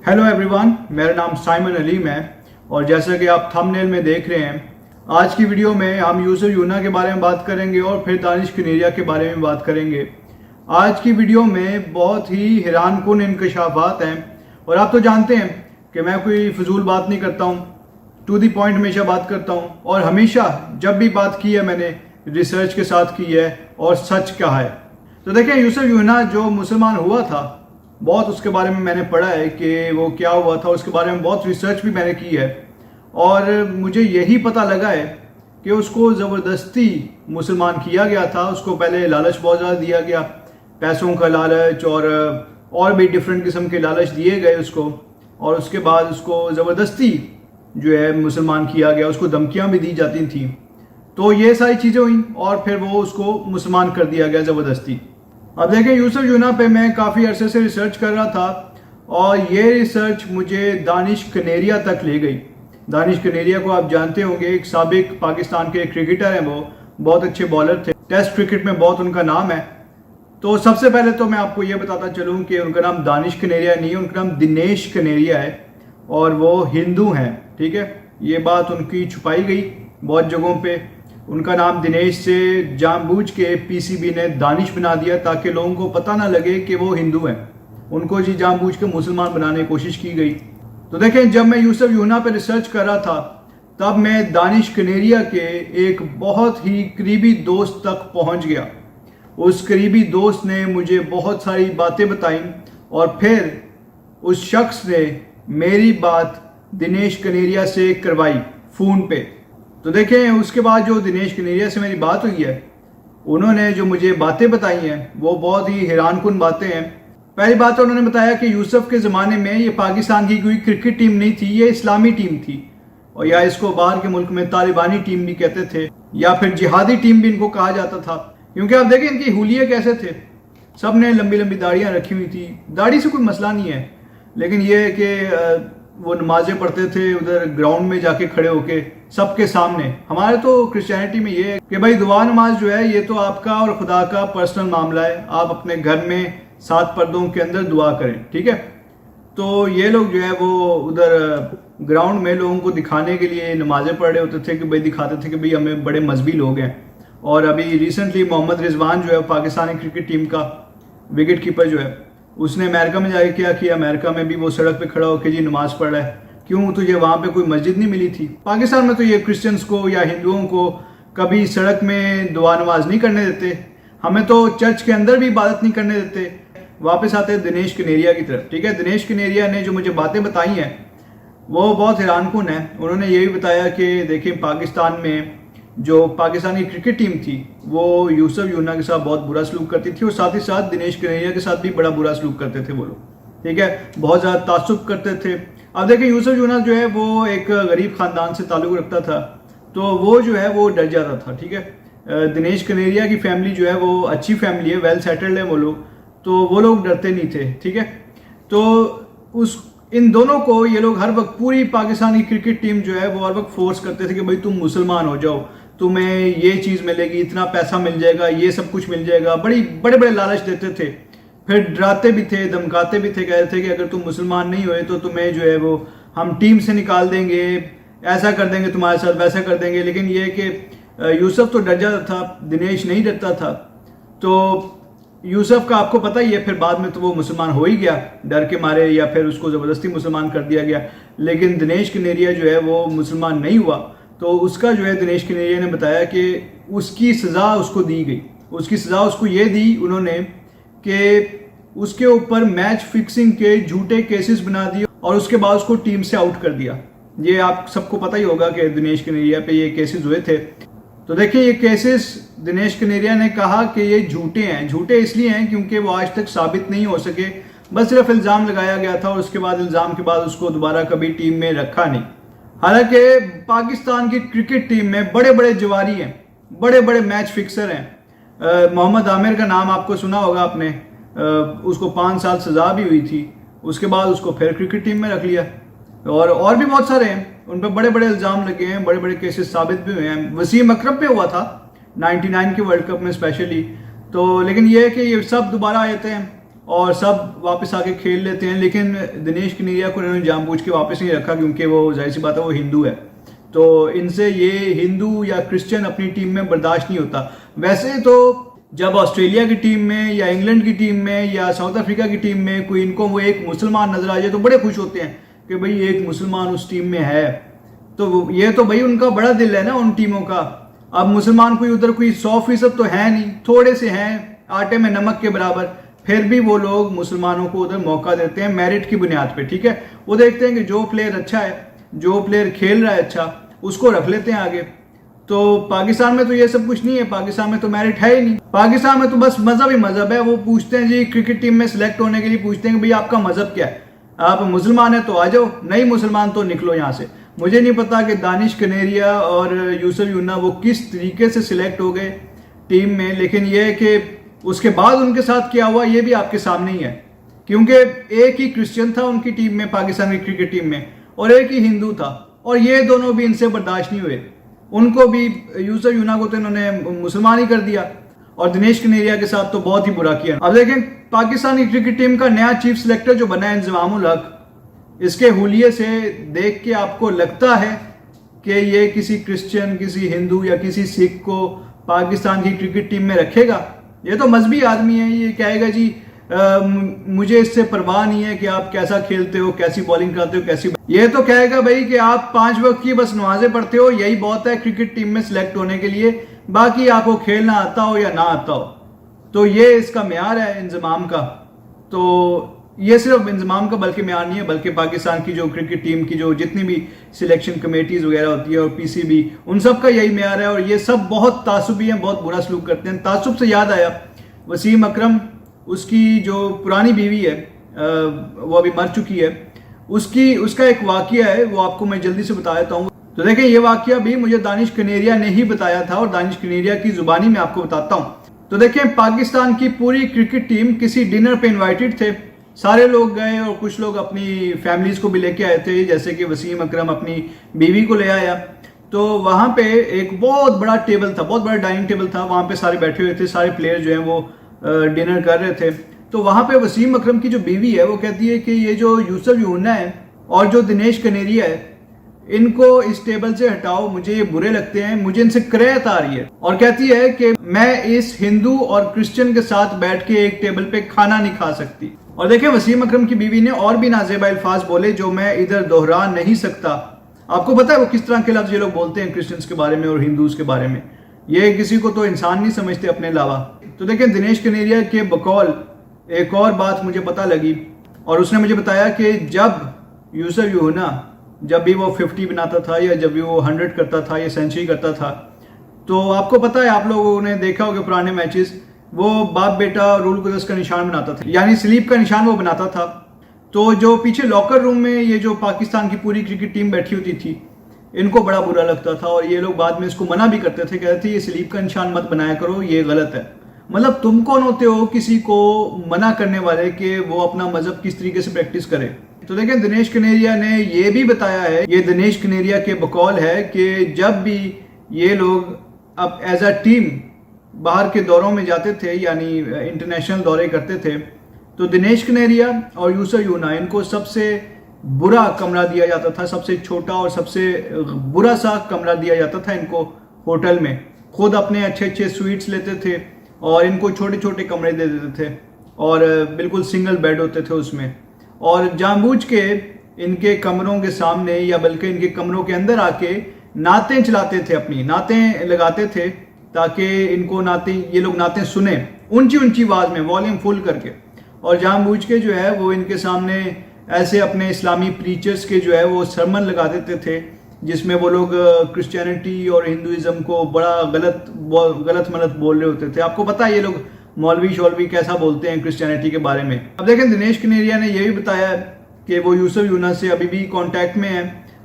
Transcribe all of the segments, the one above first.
Hello everyone, मेरा नाम Simon Aleem है और जैसा कि आप थंबनेल में देख रहे हैं, आज की वीडियो में हम यूसुफ यूना के बारे में बात करेंगे और फिर दानिश कनेरिया के बारे में बात करेंगे। आज की वीडियो में बहुत ही हैरानकुन इंकशाफात हैं और आप तो जानते हैं कि मैं कोई फजूल बात नहीं करता हूँ, टू दी पॉइंट हमेशा बात करता हूँ और हमेशा जब भी बात की है मैंने रिसर्च के साथ की है और सच कहा है। तो देखें, यूसुफ यूना जो मुसलमान हुआ था, बहुत उसके बारे में मैंने पढ़ा है कि वो क्या हुआ था, उसके बारे में बहुत रिसर्च भी मैंने की है और मुझे यही पता लगा है कि उसको ज़बरदस्ती मुसलमान किया गया था। उसको पहले लालच बहुत ज़्यादा दिया गया, पैसों का लालच और भी डिफरेंट किस्म के लालच दिए गए उसको, और उसके बाद उसको ज़बरदस्ती जो है मुसलमान किया गया, उसको धमकियाँ भी दी जाती थी। तो ये सारी चीज़ें हुई और फिर वो उसको मुसलमान कर दिया गया ज़बरदस्ती। अब देखें, यूसुफ यूना पे मैं काफ़ी अरसे से रिसर्च कर रहा था और ये रिसर्च मुझे दानिश कनेरिया तक ले गई। दानिश कनेरिया को आप जानते होंगे, एक साबिक पाकिस्तान के क्रिकेटर हैं, वो बहुत अच्छे बॉलर थे, टेस्ट क्रिकेट में बहुत उनका नाम है। तो सबसे पहले तो मैं आपको ये बताता चलूँ कि उनका नाम दानिश कनेरिया नहीं है, उनका नाम दिनेश कनेरिया है और वो हिंदू हैं। ठीक है, ये बात उनकी छुपाई गई बहुत जगहों पे। उनका नाम दिनेश से जानबूझ के पीसीबी ने दानिश बना दिया ताकि लोगों को पता ना लगे कि वो हिंदू हैं। उनको जी जानबूझ के मुसलमान बनाने की कोशिश की गई। तो देखें, जब मैं यूसुफ यूना पे रिसर्च कर रहा था तब मैं दानिश कनेरिया के एक बहुत ही करीबी दोस्त तक पहुंच गया। उस करीबी दोस्त ने मुझे बहुत सारी बातें बताई और फिर उस शख्स ने मेरी बात दिनेश कनेरिया से करवाई फ़ोन पे। तो देखें, उसके बाद जो दिनेश कनेरिया से मेरी बात हुई है, उन्होंने जो मुझे बातें बताई हैं वो बहुत ही हैरानकुन बातें हैं। पहली बात तो उन्होंने बताया कि यूसुफ के ज़माने में ये पाकिस्तान की कोई क्रिकेट टीम नहीं थी, ये इस्लामी टीम थी, और या इसको बाहर के मुल्क में तालिबानी टीम भी कहते थे या फिर जिहादी टीम भी इनको कहा जाता था। क्योंकि आप देखें इनकी हुलिये कैसे थे, सब ने लंबी लंबी दाढ़ियाँ रखी हुई थी। दाढ़ी से कोई मसला नहीं है, लेकिन ये है कि वो नमाजें पढ़ते थे उधर ग्राउंड में जाके खड़े होके सबके सामने। हमारे तो क्रिश्चियनिटी में ये है कि भाई दुआ नमाज जो है ये तो आपका और खुदा का पर्सनल मामला है, आप अपने घर में 7 पर्दों के अंदर दुआ करें। ठीक है, तो ये लोग जो है वो उधर ग्राउंड में लोगों को दिखाने के लिए नमाजें पढ़ रहे होते थे कि भाई दिखाते थे कि भाई हमें बड़े मजहबी लोग हैं। और अभी रिसेंटली मोहम्मद रिजवान जो है पाकिस्तानी क्रिकेट टीम का विकेट कीपर जो है, उसने अमेरिका में जाके क्या किया, अमेरिका में भी वो सड़क पे खड़ा होकर जी नमाज पढ़ रहा है। क्यों? तुझे वहां पे कोई मस्जिद नहीं मिली थी? पाकिस्तान में तो ये क्रिश्चियंस को या हिंदुओं को कभी सड़क में दुआ नमाज नहीं करने देते, हमें तो चर्च के अंदर भी इबादत नहीं करने देते। वापस आते हैं दिनेश कनेरिया की तरफ। ठीक है, दिनेश कनेरिया ने जो मुझे बातें बताई हैं वो बहुत हैरानकुन है। उन्होंने ये भी बताया कि देखिए, पाकिस्तान में जो पाकिस्तानी क्रिकेट टीम थी वो यूसुफ यूना के साथ बहुत बुरा सलूक करती थी और साथ ही साथ दिनेश कनेरिया के साथ भी बड़ा बुरा सलूक करते थे वो लोग। ठीक है, बहुत ज़्यादा तासुब करते थे। अब देखिए, यूसुफ यूना जो है वो एक गरीब ख़ानदान से ताल्लुक़ रखता था, तो वो जो है वो डर जाता था। ठीक है, दिनेश कनेरिया की फैमिली जो है वो अच्छी फैमिली है, वेल सेटल्ड है वो लोग, तो वो लोग डरते नहीं थे। ठीक है, तो इन दोनों को ये लोग हर वक्त, पूरी पाकिस्तानी क्रिकेट टीम जो है वो हर वक्त फोर्स करते थे कि भाई तुम मुसलमान हो जाओ, तुम्हें ये चीज़ मिलेगी, इतना पैसा मिल जाएगा, ये सब कुछ मिल जाएगा, बड़े बड़े लालच देते थे। फिर डराते भी थे, धमकाते भी थे, कहते थे कि अगर तुम मुसलमान नहीं हुए तो तुम्हें जो है वो हम टीम से निकाल देंगे, ऐसा कर देंगे तुम्हारे साथ, वैसा कर देंगे। लेकिन ये कि यूसुफ तो डर जाता था, दिनेश नहीं डरता था। तो यूसुफ का आपको पता ही है, फिर बाद में तो वो मुसलमान हो ही गया डर के मारे, या फिर उसको ज़बरदस्ती मुसलमान कर दिया गया। लेकिन दिनेश कनेरिया जो है वो मुसलमान नहीं हुआ, तो उसका जो है दिनेश कनेरिया ने बताया कि उसकी सज़ा उसको दी गई। उसकी सज़ा उसको ये दी उन्होंने कि उसके ऊपर मैच फिक्सिंग के झूठे केसेस बना दिए और उसके बाद उसको टीम से आउट कर दिया। ये आप सबको पता ही होगा कि दिनेश कनेरिया पे ये केसेस हुए थे। तो देखिए, ये केसेस दिनेश कनेरिया ने कहा कि ये झूठे हैं। झूठे इसलिए हैं क्योंकि वो आज तक साबित नहीं हो सके, बस सिर्फ इल्ज़ाम लगाया गया था और उसके बाद इल्ज़ाम के बाद उसको दोबारा कभी टीम में रखा नहीं। हालांकि पाकिस्तान की क्रिकेट टीम में बड़े बड़े जवारी हैं, बड़े बड़े मैच फिक्सर हैं। मोहम्मद आमिर का नाम आपको सुना होगा आपने, उसको 5 साल सज़ा भी हुई थी, उसके बाद उसको फिर क्रिकेट टीम में रख लिया। और भी बहुत सारे हैं, उन पर बड़े बड़े इल्ज़ाम लगे हैं, बड़े बड़े केसेस साबित भी हुए हैं। वसीम अकरम पे हुआ था 99 के वर्ल्ड कप में स्पेशली। तो लेकिन ये है कि ये सब दोबारा आए थे और सब वापस आके खेल लेते हैं, लेकिन दिनेश कनेरिया को इन्होंने जानबूझ के वापस नहीं रखा क्योंकि वो जाहिर सी बात है वो हिंदू है, तो इनसे ये हिंदू या क्रिश्चियन अपनी टीम में बर्दाश्त नहीं होता। वैसे तो जब ऑस्ट्रेलिया की टीम में या इंग्लैंड की टीम में या साउथ अफ्रीका की टीम में कोई इनको वो एक मुसलमान नजर आ जाए तो बड़े खुश होते हैं कि भाई एक मुसलमान उस टीम में है, तो ये तो भाई उनका बड़ा दिल है ना उन टीमों का। अब मुसलमान कोई उधर कोई 100% तो है नहीं, थोड़े से हैं आटे में नमक के बराबर, फिर भी वो लोग मुसलमानों को उधर मौका देते हैं मेरिट की बुनियाद पे, ठीक है। वो देखते हैं कि जो प्लेयर अच्छा है, जो प्लेयर खेल रहा है अच्छा, उसको रख लेते हैं आगे। तो पाकिस्तान में तो ये सब कुछ नहीं है, पाकिस्तान में तो मेरिट है ही नहीं, पाकिस्तान में तो बस मजहब ही मजहब है। वो पूछते हैं जी क्रिकेट टीम में सिलेक्ट होने के लिए पूछते हैं कि भाई आपका मजहब क्या है, आप मुसलमान है तो आ जाओ, नहीं मुसलमान तो निकलो यहाँ से। मुझे नहीं पता कि दानिश कनेरिया और यूसुफ यूना वो किस तरीके से सिलेक्ट हो गए टीम में, लेकिन ये है कि उसके बाद उनके साथ क्या हुआ ये भी आपके सामने ही है, क्योंकि एक ही क्रिश्चियन था उनकी टीम में, पाकिस्तान की क्रिकेट टीम में, और एक ही हिंदू था, और ये दोनों भी इनसे बर्दाश्त नहीं हुए। उनको भी यूसुफ यूना को तो इन्होंने मुसलमान ही कर दिया, और दिनेश कनेरिया के साथ तो बहुत ही बुरा किया। अब देखें पाकिस्तानी क्रिकेट टीम का नया चीफ सिलेक्टर जो बना है इंजमामुल हक, इसके हुलिये से देख के आपको लगता है कि ये किसी क्रिश्चियन, किसी हिंदू या किसी सिख को पाकिस्तान की क्रिकेट टीम में रखेगा? ये तो मजहबी आदमी है, ये कहेगा जी मुझे इससे परवाह नहीं है कि आप कैसा खेलते हो, कैसी बॉलिंग करते हो, कैसी, ये तो कहेगा भाई कि आप 5 वक्त की बस नमाजें पढ़ते हो, यही बहुत है क्रिकेट टीम में सिलेक्ट होने के लिए, बाकी आपको खेलना आता हो या ना आता हो। तो ये इसका म्यार है इंजमाम का। तो ये सिर्फ इंजमाम का बल्कि म्यार नहीं है, बल्कि पाकिस्तान की जो क्रिकेट टीम की जो जितनी भी सिलेक्शन कमेटीज वगैरह होती है और पीसीबी, उन सब का यही म्यार है। और ये सब बहुत तासुबी हैं, बहुत बुरा सलूक करते हैं। तासुब से याद आया, वसीम अकरम, उसकी जो पुरानी बीवी है वो अभी मर चुकी है, उसका एक वाकया है, वो आपको मैं जल्दी से बता देता हूँ। तो देखें ये वाकया भी मुझे दानिश कनेरिया ने ही बताया था, और दानिश कनेरिया की जुबानी में आपको बताता हूँ। तो देखें पाकिस्तान की पूरी क्रिकेट टीम किसी डिनर पे इन्वाइटेड थे, सारे लोग गए और कुछ लोग अपनी फैमिलीज को भी लेके आए थे, जैसे कि वसीम अकरम अपनी बीवी को ले आया। तो वहां पे एक बहुत बड़ा टेबल था, बहुत बड़ा डाइनिंग टेबल था, वहां पे सारे बैठे हुए थे, सारे प्लेयर जो हैं वो डिनर कर रहे थे। तो वहां पे वसीम अकरम की जो बीवी है वो कहती है कि ये जो यूसुफ यूना है और जो दिनेश कनेरिया है, इनको इस टेबल से हटाओ, मुझे ये बुरे लगते हैं, मुझे इनसे करैत आ रही है। और कहती है कि मैं इस हिंदू और क्रिश्चियन के साथ बैठ के एक टेबल पे खाना नहीं खा सकती। और देखें वसीम अकरम की बीवी ने और भी नाजेबा अल्फाज बोले जो मैं इधर दोहरा नहीं सकता। आपको पता है वो किस तरह के लफ्ज ये लोग बोलते हैं क्रिश्चियंस के बारे में और हिंदूज के बारे में, ये किसी को तो इंसान नहीं समझते अपने अलावा। तो देखें दिनेश कनेरिया के बकौल एक और बात मुझे पता लगी, और उसने मुझे बताया कि जब यूसुफ यूना, जब भी वो 50 बनाता था या जब भी वो 100 करता था या सेंचुरी करता था, तो आपको पता है, आप लोगों ने देखा होगा पुराने मैचेस, वो बाप बेटा रूल कुदस का निशान बनाता था, यानी स्लीप का निशान वो बनाता था। तो जो पीछे लॉकर रूम में ये जो पाकिस्तान की पूरी क्रिकेट टीम बैठी होती थी, इनको बड़ा बुरा लगता था, और ये लोग बाद में इसको मना भी करते थे, कहते थे ये स्लीप का निशान मत बनाया करो, ये गलत है। मतलब तुम कौन होते हो किसी को मना करने वाले कि वो अपना मजहब किस तरीके से प्रैक्टिस करे। तो देखें दिनेश कनेरिया ने ये भी बताया है, ये दिनेश कनेरिया के बकौल है कि जब भी ये लोग अब एज अ टीम बाहर के दौरों में जाते थे, यानी इंटरनेशनल दौरे करते थे, तो दिनेश कनेरिया और यूसुफ यूना, इनको सबसे बुरा कमरा दिया जाता था, सबसे छोटा और सबसे बुरा सा कमरा दिया जाता था इनको होटल में। खुद अपने अच्छे अच्छे स्वीट्स लेते थे और इनको छोटे छोटे कमरे दे देते थे, और बिल्कुल सिंगल बेड होते थे उसमें, और जानबूझ के इनके कमरों के सामने या बल्कि इनके कमरों के अंदर आके नातें चलाते थे, अपनी नातें लगाते थे, ताकि इनको ये लोग नातें सुने ऊंची ऊंची आवाज में, वॉल्यूम फुल करके, और जानबूझ के जो है वो इनके सामने ऐसे अपने इस्लामी प्रीचर्स के जो है वो सरमन लगा देते थे, जिसमें वो लोग क्रिश्चियनिटी और हिंदुइज्म को बड़ा गलत मलत बोल रहे होते थे। आपको पता है ये लोग मौलवी शौलवी कैसा बोलते हैं क्रिश्चियनिटी के बारे में। अब देखें दिनेश कनेरिया ने यह भी बताया कि वो यूसुफ यूना से अभी भी कांटेक्ट में है,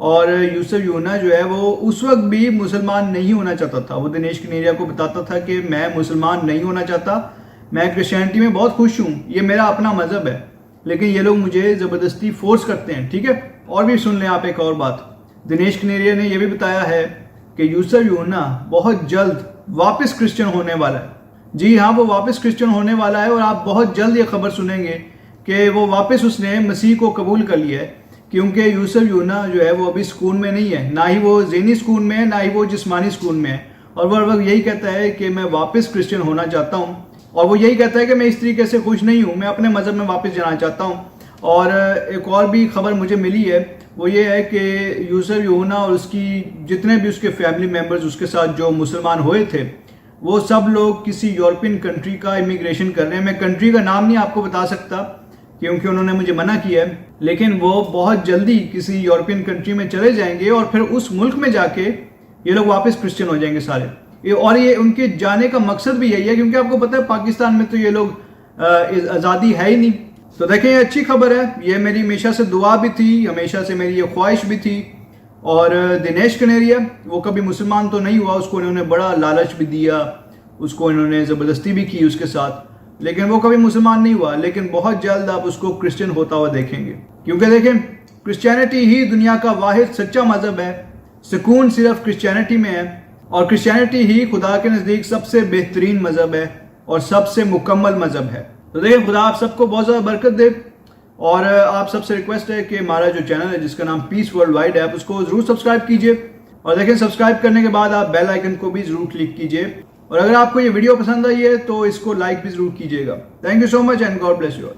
और यूसुफ यूना जो है वो उस वक्त भी मुसलमान नहीं होना चाहता था। वो दिनेश कनेरिया को बताता था कि मैं मुसलमान नहीं होना चाहता, मैं क्रिश्चियनिटी में बहुत खुश हूँ, ये मेरा अपना मजहब है, लेकिन ये लोग मुझे ज़बरदस्ती फोर्स करते हैं। ठीक है, और भी सुन लें आप एक और बात। दिनेश कनेरिया ने यह भी बताया है कि यूसुफ यूना बहुत जल्द वापस क्रिश्चियन होने वाला है। जी हाँ, वो वापस क्रिश्चियन होने वाला है और आप बहुत जल्द ये खबर सुनेंगे कि वो वापस उसने मसीह को कबूल कर लिया है। क्योंकि यूसुफ यूना जो है वो अभी सुकून में नहीं है, ना ही वो ज़हनी सुकून में है, ना ही वो जिस्मानी सुकून में है। और वो हर वक्त यही कहता है कि मैं वापस क्रिश्चियन होना चाहता हूँ, और वो यही कहता है कि मैं इस तरीके से खुश नहीं हूँ, मैं अपने मज़हब में वापस जाना चाहता हूँ। और एक और भी खबर मुझे मिली है, वो ये है कि यूसुफ यूना और उसकी जितने भी उसके फैमिली मेम्बर्स उसके साथ जो मुसलमान हुए थे, वो सब लोग किसी यूरोपियन कंट्री का इमिग्रेशन कर रहे हैं। मैं कंट्री का नाम नहीं आपको बता सकता क्योंकि उन्होंने मुझे मना किया है, लेकिन वो बहुत जल्दी किसी यूरोपियन कंट्री में चले जाएंगे और फिर उस मुल्क में जाके ये लोग वापस क्रिश्चियन हो जाएंगे सारे। और ये उनके जाने का मकसद भी यही है, क्योंकि आपको पता है पाकिस्तान में तो ये लोग आज़ादी है ही नहीं। तो देखें, ये अच्छी खबर है, ये मेरी हमेशा से दुआ भी थी, हमेशा से मेरी ये ख्वाहिश भी थी। और दिनेश कनेरिया वो कभी मुसलमान तो नहीं हुआ, उसको इन्होंने बड़ा लालच भी दिया, उसको इन्होंने ज़बरदस्ती भी की उसके साथ, लेकिन वो कभी मुसलमान नहीं हुआ। लेकिन बहुत जल्द आप उसको क्रिश्चियन होता हुआ देखेंगे, क्योंकि देखें, क्रिश्चियनिटी ही दुनिया का वाहिद सच्चा मज़हब है। सुकून सिर्फ क्रिश्चियनिटी में है, और क्रिश्चियनिटी ही खुदा के नज़दीक सबसे बेहतरीन मज़हब है और सबसे मुकम्मल मज़हब है। तो देखिए, खुदा आप सबको बहुत ज़्यादा बरकत दे। और आप सबसे रिक्वेस्ट है कि हमारा जो चैनल है जिसका नाम पीस वर्ल्ड वाइड है, आप उसको ज़रूर सब्सक्राइब कीजिए। और देखें, सब्सक्राइब करने के बाद आप बेल आइकन को भी ज़रूर क्लिक कीजिए। और अगर आपको ये वीडियो पसंद आई है तो इसको लाइक भी ज़रूर कीजिएगा। Thank you so much and God bless you all.